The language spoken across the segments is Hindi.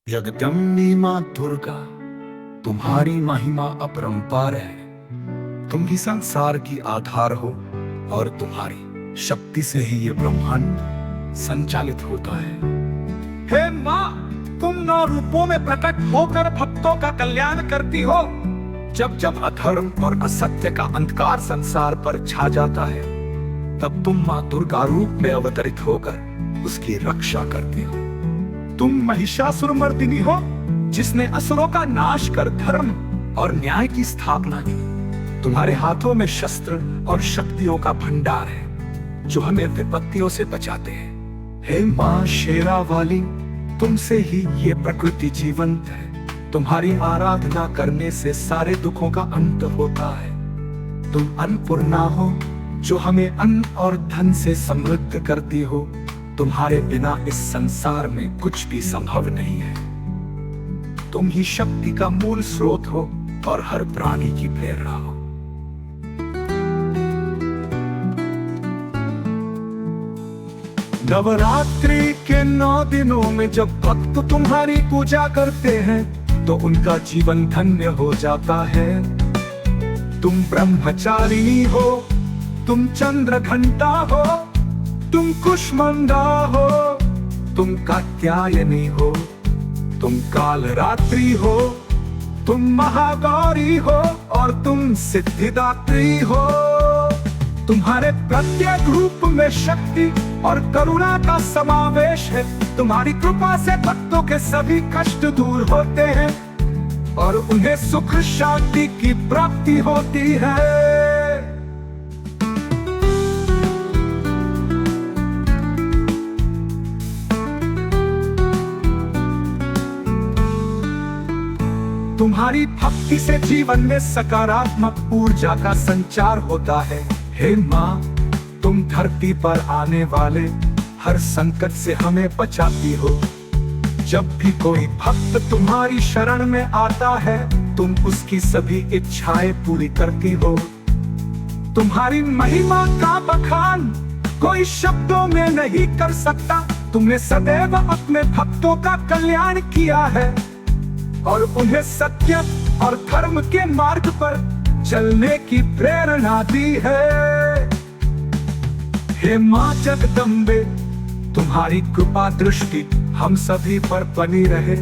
जगदम्बी माँ दुर्गा, तुम्हारी महिमा अपरंपार है। तुम ही संसार की आधार हो और तुम्हारी शक्ति से ही ये ब्रह्मांड संचालित होता है। हे माँ, तुम 9 रूपों में प्रकट होकर भक्तों का कल्याण करती हो। जब जब अधर्म और असत्य का अंधकार संसार पर छा जाता है, तब तुम माँ दुर्गा रूप में अवतरित होकर उसकी रक्षा करती हो। तुम महिषासुर मर्दिनी हो, जिसने असुरों का नाश कर धर्म और न्याय की स्थापना की। तुम्हारे हाथों में शस्त्र और शक्तियों का भंडार है, जो हमें विपत्तियों से बचाते हैं। हे माँ शेरा वाली, तुमसे ही ये प्रकृति जीवंत है। तुम्हारी आराधना करने से सारे दुखों का अंत होता है। तुम अन्नपूर्णा हो, जो हमें अन्न और धन से समृद्ध करती हो। तुम्हारे बिना इस संसार में कुछ भी संभव नहीं है। तुम ही शक्ति का मूल स्रोत हो और हर प्राणी की प्रेरणा हो। नवरात्रि के 9 दिनों में जब भक्त तुम्हारी पूजा करते हैं, तो उनका जीवन धन्य हो जाता है। तुम ब्रह्मचारिणी हो, तुम चंद्र घंटा हो, तुम कुष्मांडा हो, तुम कात्यायनी हो, तुम कालरात्रि हो, तुम महागौरी हो और तुम सिद्धिदात्री हो। तुम्हारे प्रत्येक रूप में शक्ति और करुणा का समावेश है। तुम्हारी कृपा से भक्तों के सभी कष्ट दूर होते हैं और उन्हें सुख शांति की प्राप्ति होती है। तुम्हारी भक्ति से जीवन में सकारात्मक ऊर्जा का संचार होता है। हे माँ, तुम धरती पर आने वाले हर संकट से हमें बचाती हो। जब भी कोई भक्त तुम्हारी शरण में आता है, तुम उसकी सभी इच्छाएं पूरी करती हो। तुम्हारी महिमा का बखान कोई शब्दों में नहीं कर सकता। तुमने सदैव अपने भक्तों का कल्याण किया है और उन्हें सत्य और धर्म के मार्ग पर चलने की प्रेरणा दी है। हे माँ जगदम्बे, तुम्हारी कृपा दृष्टि हम सभी पर बनी रहे।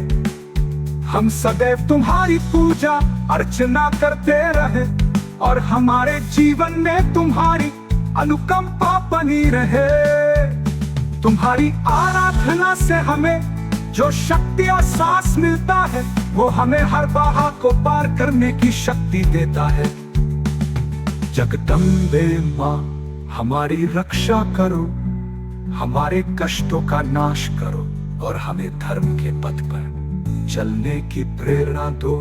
हम सदैव तुम्हारी पूजा अर्चना करते रहे और हमारे जीवन में तुम्हारी अनुकंपा बनी रहे। तुम्हारी आराधना से हमें जो शक्ति और साहस मिलता है, वो हमें हर बाधा को पार करने की शक्ति देता है। जगदम्बे माँ, हमारी रक्षा करो, हमारे कष्टों का नाश करो और हमें धर्म के पथ पर चलने की प्रेरणा दो।